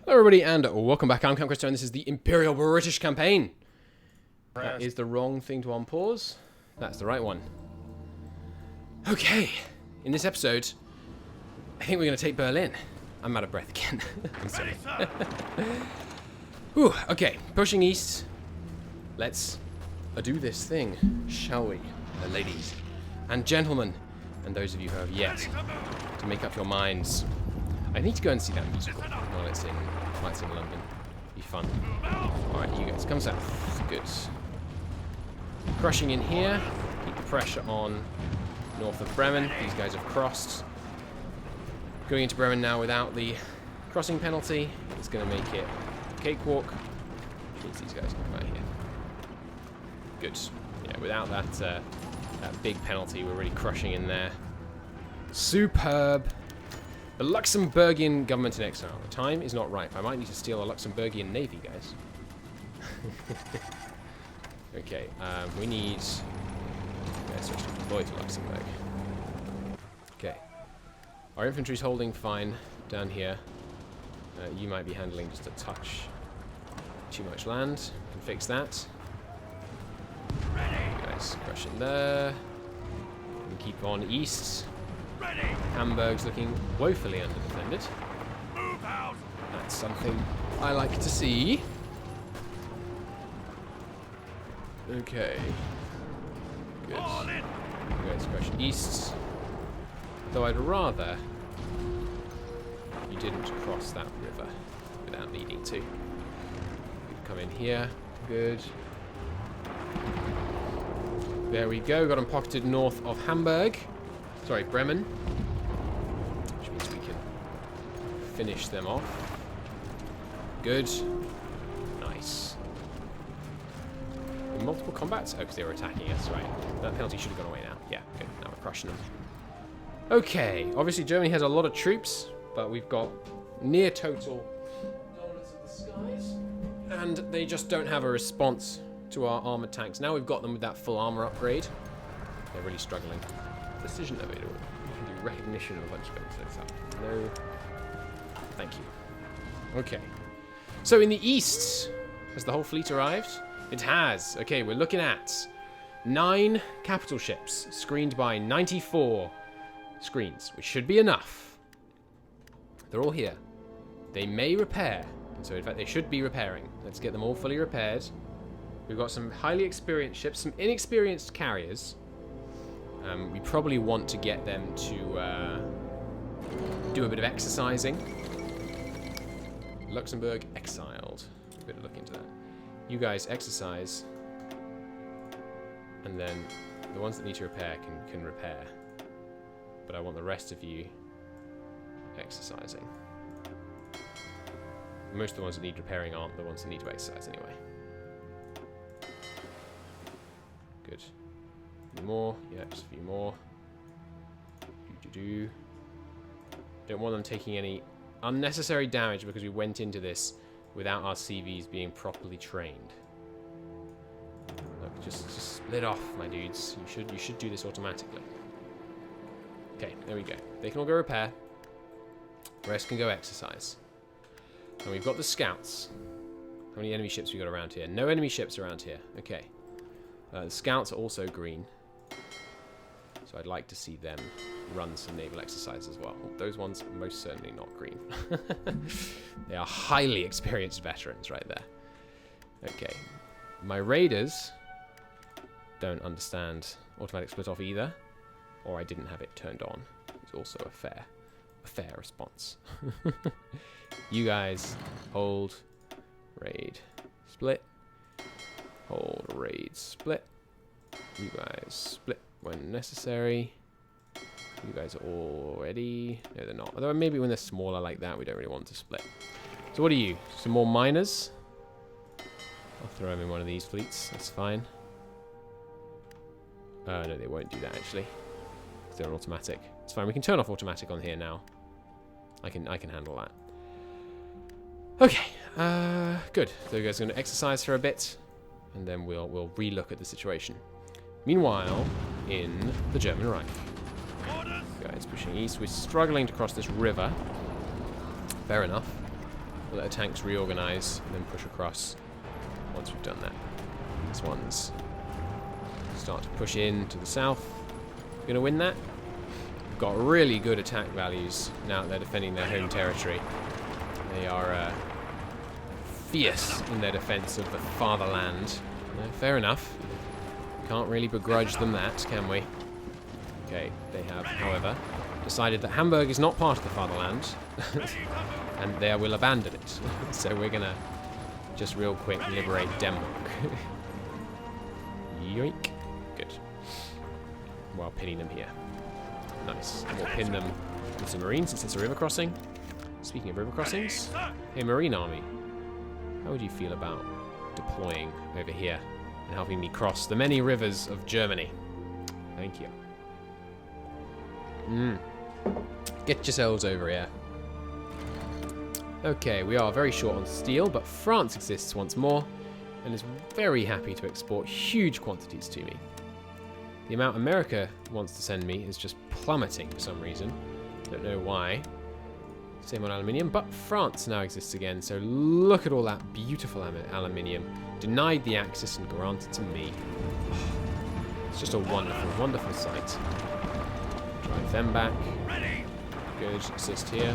Hello everybody and welcome back. I'm Camp Christo and this is the Imperial British campaign. That is the wrong thing to unpause. That's the right one. Okay, in this episode, I think we're going to take Berlin. I'm out of breath again. I'm sorry. Whew, okay, pushing east. Let's do this thing, shall we? Ladies and gentlemen, and those of you who have yet to make up your minds. I need to go and see that musical while it's in London. Be fun. Alright, you guys, come south. Good. Crushing in here. Keep the pressure on north of Bremen. These guys have crossed. Going into Bremen now without the crossing penalty. It's going to make it a cakewalk. Which means these guys can come out here. Good. Yeah, without that big penalty, we're really crushing in there. Superb. The Luxembourgian government in exile. The time is not ripe. I might need to steal a Luxembourgian navy, guys. Okay, we need... Let's switch to deploy to Luxembourg. Okay. Our infantry's holding fine down here. You might be handling just a touch too much land. We can fix that. You guys crush in there. We can keep on east. Hamburg's looking woefully underdefended. That's something I like to see. Okay. Good. Let's crush east. Though I'd rather you didn't cross that river without needing to. Come in here. Good. There we go. Got them pocketed north of Hamburg. Sorry, Bremen. Which means we can finish them off. Good. Nice. In multiple combats? Oh, because they were attacking us, right. That penalty should have gone away now. Yeah, good. Now we're crushing them. Okay, obviously Germany has a lot of troops, but we've got near total dominance of the skies. And they just don't have a response to our armoured tanks. Now we've got them with that full armour upgrade. They're really struggling. Precision of it all. You can do recognition of a bunch of things like that. No. Thank you. Okay. So in the east, has the whole fleet arrived? It has. Okay, we're looking at 9 capital ships screened by 94 screens, which should be enough. They're all here. They may repair. So in fact, they should be repairing. Let's get them all fully repaired. We've got some highly experienced ships, some inexperienced carriers. We probably want to get them to do a bit of exercising. Luxembourg exiled. A bit of look into that. You guys exercise, and then the ones that need to repair can repair. But I want the rest of you exercising. Most of the ones that need repairing aren't the ones that need to exercise anyway. Good. More, yeah, just a few more. Don't want them taking any unnecessary damage because we went into this without our CVs being properly trained. Look, just split off, my dudes. You should do this automatically. Okay, there we go. They can all go repair. The rest can go exercise. And we've got the scouts. How many enemy ships we got around here? No enemy ships around here. Okay. The scouts are also green. So I'd like to see them run some naval exercises as well. Those ones most certainly not green. They are highly experienced veterans right there. Okay. My raiders don't understand automatic split off either. Or I didn't have it turned on. It's also a fair response. You guys hold, raid, split. Hold, raid, split. You guys split when necessary. You guys are all ready. No, they're not. Although maybe when they're smaller like that, we don't really want to split. So what are you? Some more miners? I'll throw them in one of these fleets. That's fine. No, they won't do that actually. They're automatic. It's fine. We can turn off automatic on here now. I can handle that. Okay. Good. So you guys are going to exercise for a bit, and then we'll re-look at the situation. Meanwhile, in the German Reich. Guys pushing east. We're struggling to cross this river. Fair enough. We'll let the tanks reorganize and then push across once we've done that. These ones start to push in to the south. Gonna win that. We've got really good attack values now that they're defending their home territory. They are fierce in their defense of the fatherland. Fair enough. Can't really begrudge them that, can we? Okay, they have, however, decided that Hamburg is not part of the fatherland, and they will abandon it. So we're gonna just real quick liberate Denmark. Yoink. Good. While pinning them here. Nice. And we'll pin them with some marines since it's a river crossing. Speaking of river crossings, hey Marine Army, how would you feel about deploying over here and helping me cross the many rivers of Germany? Thank you. Get yourselves over here. Okay, we are very short on steel, but France exists once more and is very happy to export huge quantities to me. The amount America wants to send me is just plummeting for some reason. Don't know why. Same on aluminium, but France now exists again, so look at all that beautiful aluminium. Denied the Axis and granted to me. It's just a wonderful, wonderful sight. Drive them back. Good, assist here.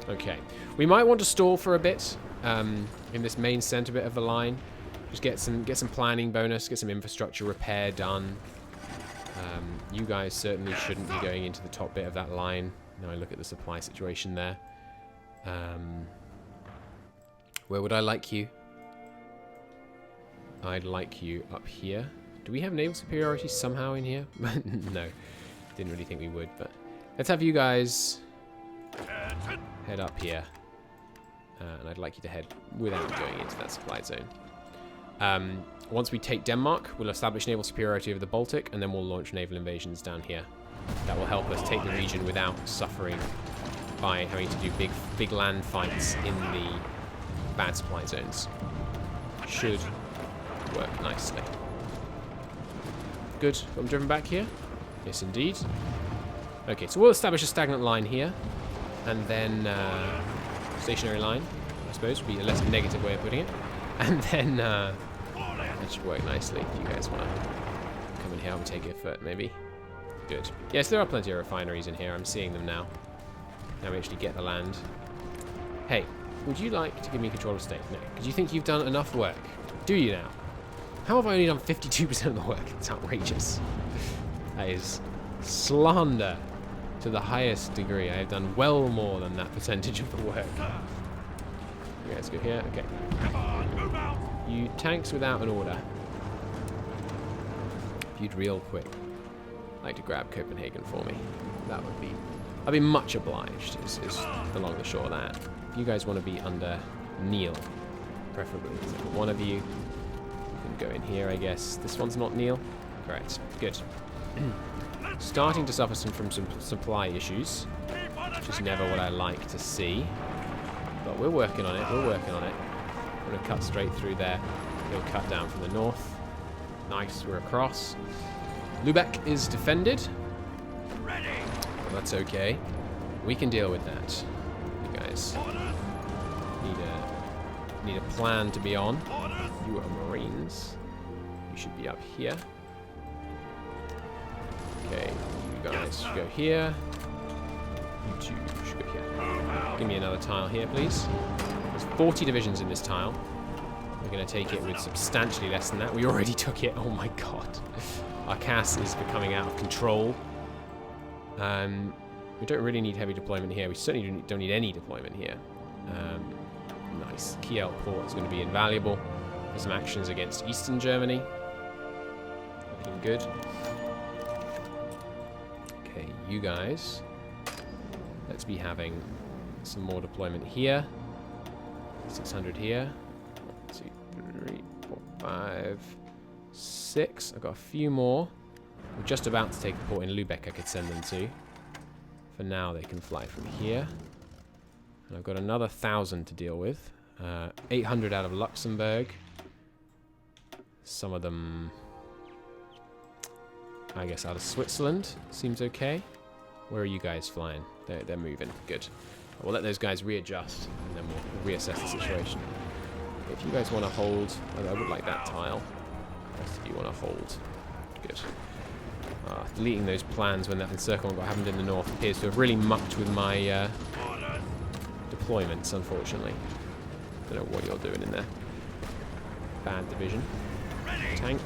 Okay, we might want to stall for a bit in this main center bit of the line. Just get some planning bonus, get some infrastructure repair done. You guys certainly shouldn't be going into the top bit of that line. Now I look at the supply situation there. Where would I like you? I'd like you up here. Do we have naval superiority somehow in here? No, didn't really think we would, but let's have you guys head up here. And I'd like you to head without going into that supply zone. Once we take Denmark, we'll establish naval superiority over the Baltic, and then we'll launch naval invasions down here. That will help us take the region without suffering by having to do big land fights in the bad supply zones. Should work nicely. Good. Got them driven back here? Yes, indeed. Okay, so we'll establish a stagnant line here, and then stationary line, I suppose, would be a less negative way of putting it. And then that should work nicely if you guys want to come in here and take a foot, maybe. Good. Yes, there are plenty of refineries in here. I'm seeing them now. Now we actually get the land. Hey, would you like to give me control of state? No, because you think you've done enough work. Do you now? How have I only done 52% of the work? It's outrageous. That is slander to the highest degree. I have done well more than that percentage of the work. Okay, let's go here. Okay. You tanks without an order. If you'd real quick like to grab Copenhagen for me, that would be... I'd be much obliged, is the long and short of that. If you guys want to be under Neil, preferably. One of you can go in here, I guess. This one's not Neil? Correct. Good. Starting to suffer from some supply issues, which is never what I like to see. But we're working on it, we're working on it. We're going to cut straight through there. We'll cut down from the north. Nice, we're across. Lubeck is defended. Well, that's okay. We can deal with that. You guys need a plan to be on. You are Marines. You should be up here. Okay, you guys should go here. You two should go here. Give me another tile here, please. There's 40 divisions in this tile. We're going to take it with substantially less than that. We already took it. Oh my god. Our CAS is becoming out of control. We don't really need heavy deployment here. We certainly don't need any deployment here. Nice. Kiel port is going to be invaluable for some actions against Eastern Germany. Looking good. Okay, you guys. Let's be having some more deployment here. 600 here. 1, 2, 3, 4, 5, 6. I've got a few more. We're just about to take a port in Lubeck I could send them to. For now, they can fly from here. And I've got another 1,000 to deal with. 800 out of Luxembourg. Some of them, I guess, out of Switzerland. Seems okay. Where are you guys flying? They're moving. Good. We'll let those guys readjust, and then we'll reassess the situation. If you guys want to hold... I would like that tile. The rest of you want to hold. Good. Deleting those plans when that encirclement got happened in the north appears to have really mucked with my deployments, unfortunately. Don't know what you're doing in there. Bad division. Tank.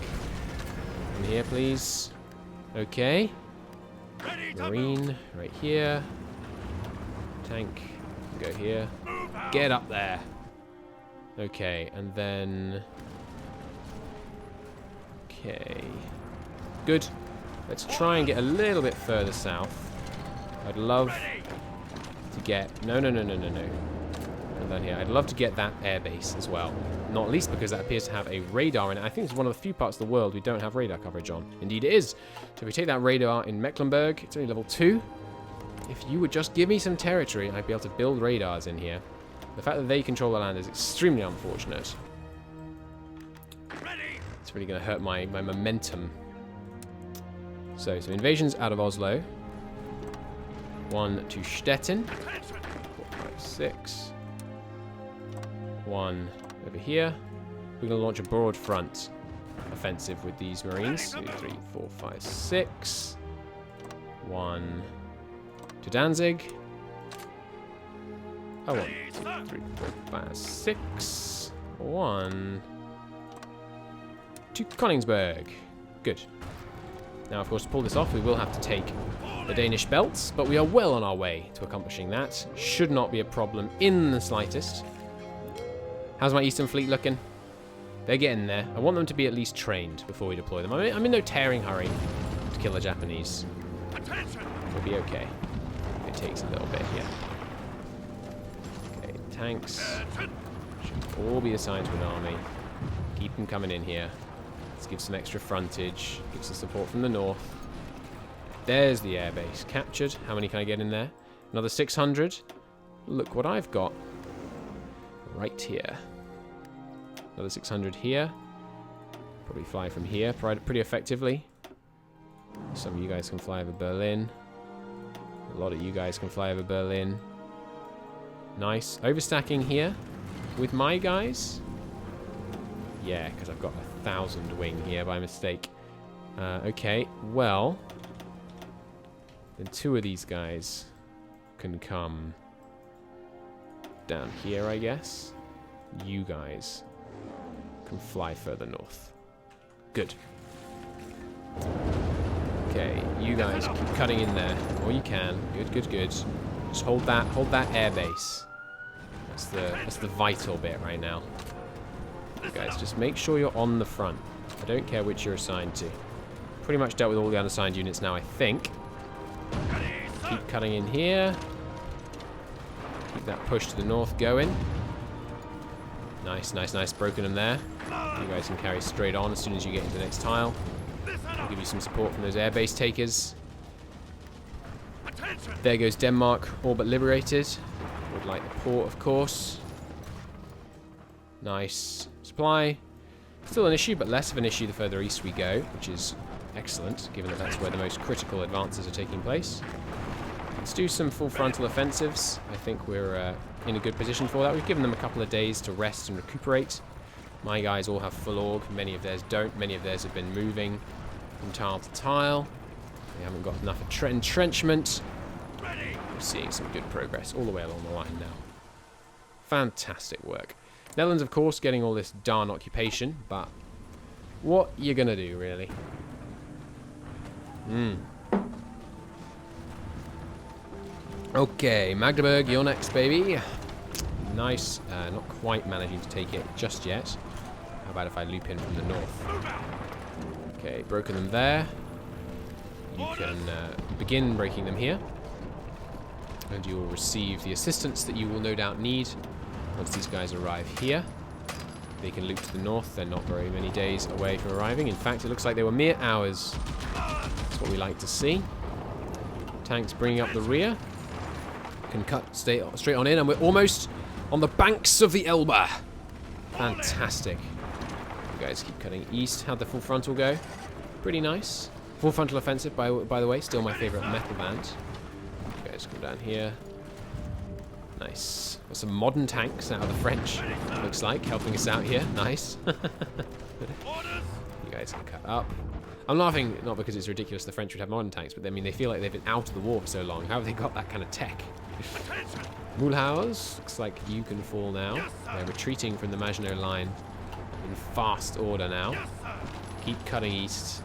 In here, please. Okay. Marine, right here. Tank. Go here. Get up there. Okay, and then... Okay. Good. Let's try and get a little bit further south. I'd love to get... No. And then here. I'd love to get that airbase as well. Not least because that appears to have a radar in it. I think it's one of the few parts of the world we don't have radar coverage on. Indeed it is. So if we take that radar in Mecklenburg, it's only level 2. If you would just give me some territory, I'd be able to build radars in here. The fact that they control the land is extremely unfortunate. It's really going to hurt my momentum. So some invasions out of Oslo. 1 to Stettin. 4, 5, 6. 1 over here. We're going to launch a broad front offensive with these Marines. 2, 3, 4, 5, 6. 1 to Danzig. 1, 2, 3, 4, 5, 6. 1 to Königsberg. Good. Now, of course, to pull this off, we will have to take the Danish belts, but we are well on our way to accomplishing that. Should not be a problem in the slightest. How's my Eastern Fleet looking? They're getting there. I want them to be at least trained before we deploy them. I'm in no tearing hurry to kill the Japanese. We'll be okay. It takes a little bit here. Okay, tanks should all be assigned to an army. Keep them coming in here. Let's give some extra frontage. Give some support from the north. There's the airbase. Captured. How many can I get in there? Another 600. Look what I've got. Right here. Another 600 here. Probably fly from here pretty effectively. Some of you guys can fly over Berlin. A lot of you guys can fly over Berlin. Nice. Overstacking here with my guys. Yeah, because I've got 1,000 wing here by mistake. Okay, well, then 2 of these guys can come down here, I guess. You guys can fly further north. Good. Okay, you guys keep cutting in there. All you can. Good, good, good. Just hold that air base. That's the vital bit right now. You guys, just make sure you're on the front. I don't care which you're assigned to. Pretty much dealt with all the unassigned units now, I think. Keep cutting in here. Keep that push to the north going. Nice, nice, nice. Broken them there. You guys can carry straight on as soon as you get into the next tile. I'll give you some support from those airbase takers. There goes Denmark, all but liberated. Would like the port, of course. Nice. Supply. Still an issue, but less of an issue the further east we go, which is excellent, given that that's where the most critical advances are taking place. Let's do some full frontal offensives. I think we're in a good position for that. We've given them a couple of days to rest and recuperate. My guys all have full org. Many of theirs don't. Many of theirs have been moving from tile to tile. They haven't got enough entrenchment. We're seeing some good progress all the way along the line now. Fantastic work. Netherlands, of course, getting all this darn occupation, but what you gonna do, really? Okay, Magdeburg, you're next, baby. Nice. Not quite managing to take it just yet. How about if I loop in from the north? Okay, broken them there. You can begin breaking them here. And you will receive the assistance that you will no doubt need once these guys arrive here. They can loop to the north. They're not very many days away from arriving. In fact, it looks like they were mere hours. That's what we like to see. Tanks bringing up the rear. Can cut straight on in, and we're almost on the banks of the Elbe. Fantastic. You guys keep cutting east. How'd the full frontal go? Pretty nice. Full frontal offensive, by the way, still my favorite metal band. You guys come down here. Nice. Got some modern tanks out of the French, looks like, helping us out here. Nice. You guys can cut up. I'm laughing not because it's ridiculous the French would have modern tanks, but I mean, they feel like they've been out of the war for so long. How have they got that kind of tech? Mulhouse, looks like you can fall now. They're retreating from the Maginot Line in fast order now. Keep cutting east.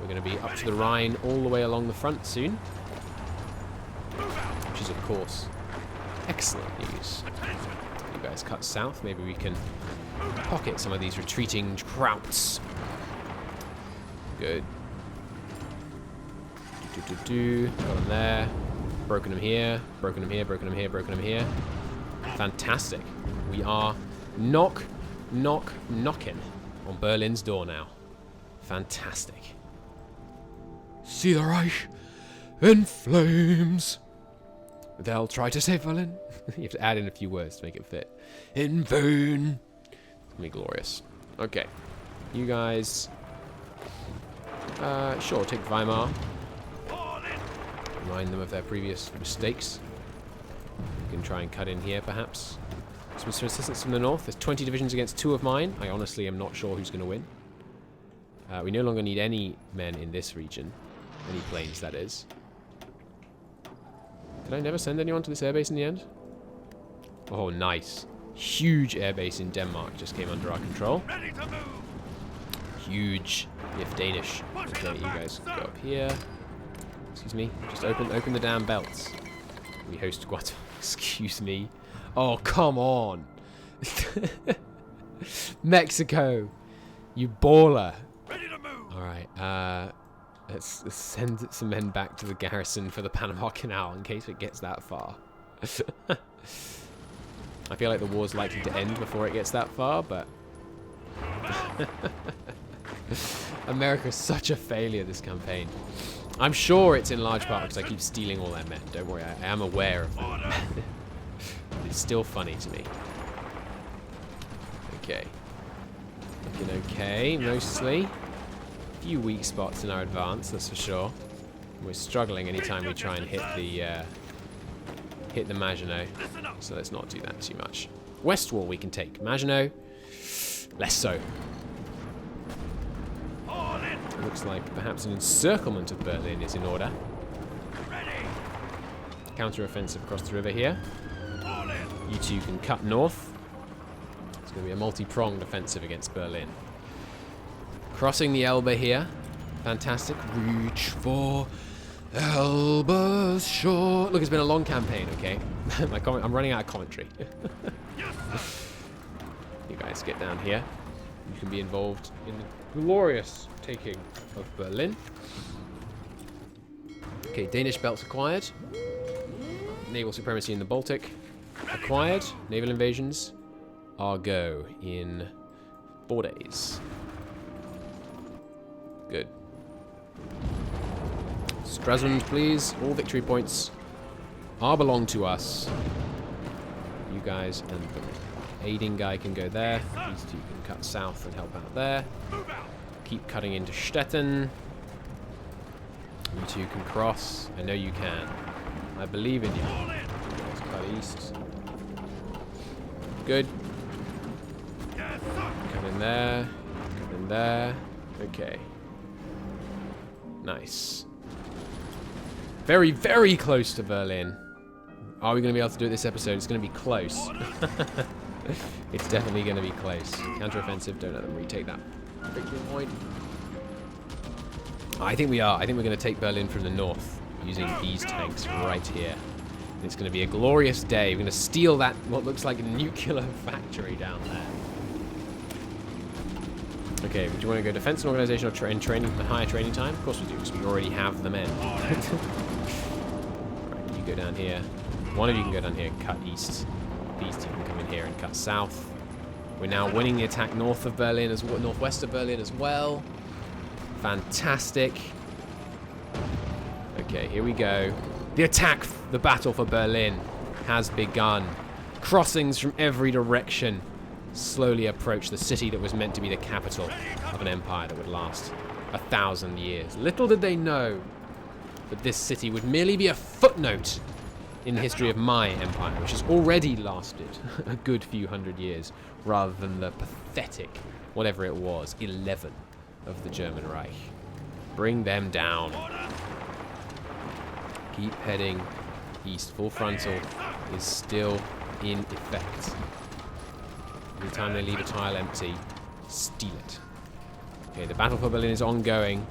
We're going to be up to the Rhine all the way along the front soon. Which is, of course, excellent news. You guys cut south. Maybe we can pocket some of these retreating krauts. Good. Got them there. Broken them here. Broken them here. Broken them here. Broken them here. Fantastic. We are knocking on Berlin's door now. Fantastic. See the Reich in flames. They'll try to save Berlin. You have to add in a few words to make it fit. In vain. It's gonna be glorious. Okay. You guys. Sure, take Weimar. Remind them of their previous mistakes. You can try and cut in here, perhaps. Some assistance from the north. There's 20 divisions against 2 of mine. I honestly am not sure who's going to win. We no longer need any men in this region. Any planes, that is. Did I never send anyone to this airbase in the end? Oh, nice. Huge airbase in Denmark just came under our control. Huge, if Danish. Okay, you guys go up here. Excuse me. Just open the damn belts. We host Guatemala. Excuse me. Oh, come on. Mexico. You baller. Alright, let's send some men back to the garrison for the Panama Canal in case it gets that far. I feel like the war's likely to end before it gets that far, but... America's such a failure this campaign. I'm sure it's in large part because I keep stealing all their men. Don't worry, I am aware of that. It's still funny to me. Okay. Looking okay, mostly. A few weak spots in our advance, that's for sure. We're struggling anytime we try and hit the Maginot. So let's not do that too much. West wall we can take. Maginot, less so. It looks like perhaps an encirclement of Berlin is in order. Counter-offensive across the river here. You two can cut north. It's going to be a multi-pronged offensive against Berlin. Crossing the Elbe here. Fantastic. Reach for Elbe's shore. Look, it's been a long campaign, okay? I'm running out of commentary. You guys get down here. You can be involved in the glorious taking of Berlin. Okay, Danish belts acquired. Naval supremacy in the Baltic acquired. Naval invasions are go in 4 days. Good. Stralsund, please. All victory points are belong to us. You guys and the aiding guy can go there. These two can cut south and help out there. Keep cutting into Stettin. You two can cross. I know you can. I believe in you. Let's cut east. Good. Come in there. Come in there. Okay. Nice. Very, very close to Berlin. Are we going to be able to do it this episode? It's going to be close. It's definitely going to be close. Counter-offensive. Don't let them retake that victory point. I think we are. I think we're going to take Berlin from the north using these tanks right here. And it's going to be a glorious day. We're going to steal that, what looks like a nuclear factory down there. Okay, do you want to go defense and organization or training and higher training time? Of course we do, because we already have the men. Right, you go down here. One of you can go down here and cut east. These two can come in here and cut south. We're now winning the attack north of Berlin, as well, northwest of Berlin as well. Fantastic. Okay, here we go. The attack, the battle for Berlin has begun. Crossings from every direction slowly approach the city that was meant to be the capital of an empire that would last 1,000 years. Little did they know that this city would merely be a footnote in the history of my empire, which has already lasted a good few hundred years, rather than the pathetic, whatever it was, 11 of the German Reich. Bring them down. Keep heading east. Full frontal is still in effect. Every time they leave a tile empty, steal it. Okay, the battle for Berlin is ongoing.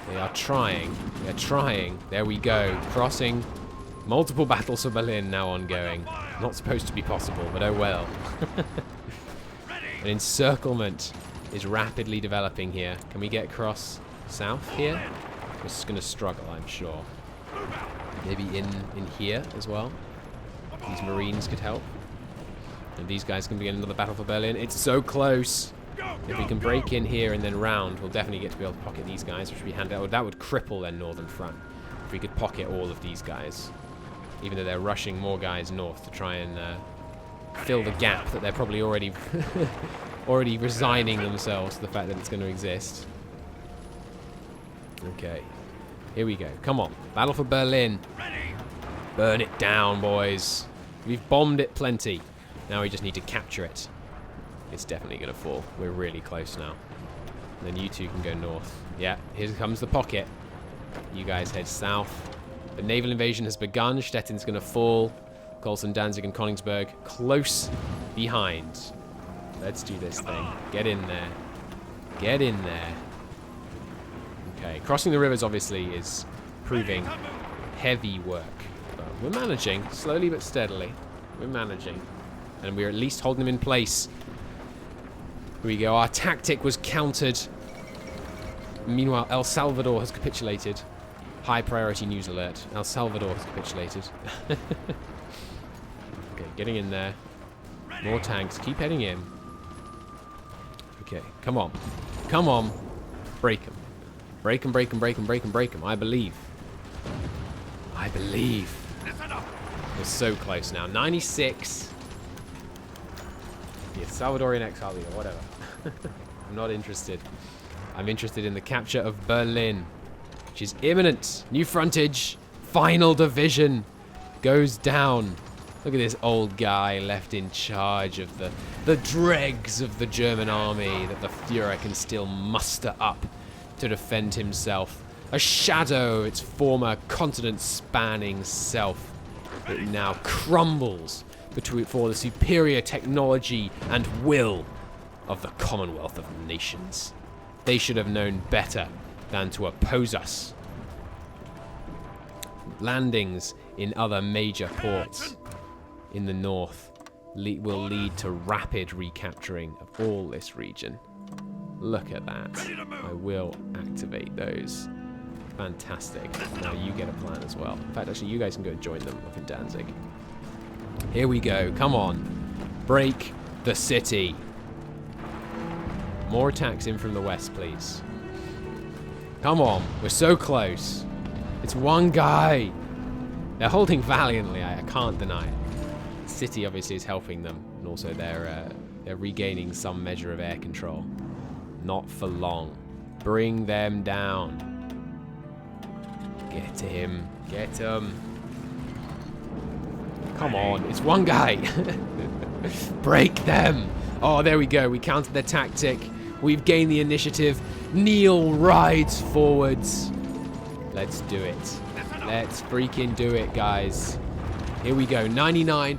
They are trying. They're trying. There we go. Crossing. Multiple battles for Berlin now ongoing. Not supposed to be possible, but oh well. An encirclement is rapidly developing here. Can we get across south here? We're just going to struggle, I'm sure. Maybe in here as well. These Marines could help. And these guys can begin another battle for Berlin. It's so close. If we can break in here and then round, we'll definitely get to be able to pocket these guys, which would be handy. Oh, that would cripple their northern front. If we could pocket all of these guys. Even though they're rushing more guys north to try and fill the gap that they're probably already already resigning themselves to the fact that it's going to exist. Okay. Here we go. Come on. Battle for Berlin. Burn it down, boys. We've bombed it plenty. Now we just need to capture it. It's definitely going to fall. We're really close now. And then you two can go north. Yeah, here comes the pocket. You guys head south. The naval invasion has begun. Stettin's going to fall. Coulson, Danzig, and Königsberg close behind. Let's do this thing. Get in there. Get in there. Okay, crossing the rivers obviously is proving heavy work. But we're managing, slowly but steadily. We're managing. And we're at least holding them in place. Here we go. Our tactic was countered. Meanwhile, El Salvador has capitulated. High priority news alert. El Salvador has capitulated. Okay, getting in there. More tanks. Keep heading in. Okay, come on. Come on. Break them. Break them, break them, break them, break them, break them. I believe. I believe. We're so close now. 96. Yeah, Salvadorian exile leader, whatever. I'm not interested. I'm interested in the capture of Berlin, which is imminent. New frontage. Final division goes down. Look at this old guy left in charge of the dregs of the German army that the Führer can still muster up to defend himself. A shadow of its former continent-spanning self. It now crumbles for the superior technology and will of the Commonwealth of Nations. They should have known better than to oppose us. Landings in other major ports in the north will lead to rapid recapturing of all this region. Look at that. I will activate those. Fantastic. Now you get a plan as well. In fact, actually, you guys can go join them up in Danzig. Here we go. Come on. Break the city. More attacks in from the west, please. Come on. We're so close. It's one guy. They're holding valiantly. I can't deny it. The city obviously is helping them, and also they're regaining some measure of air control. Not for long. Bring them down. Get to him. Get him. Come on. It's one guy. Break them. Oh, there we go. We countered their tactic. We've gained the initiative. Neil rides forwards. Let's do it. Let's freaking do it, guys. Here we go. 99.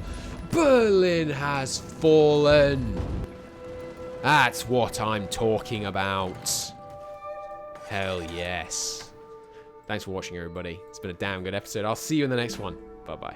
Berlin has fallen. That's what I'm talking about. Hell yes. Thanks for watching, everybody. It's been a damn good episode. I'll see you in the next one. Bye-bye.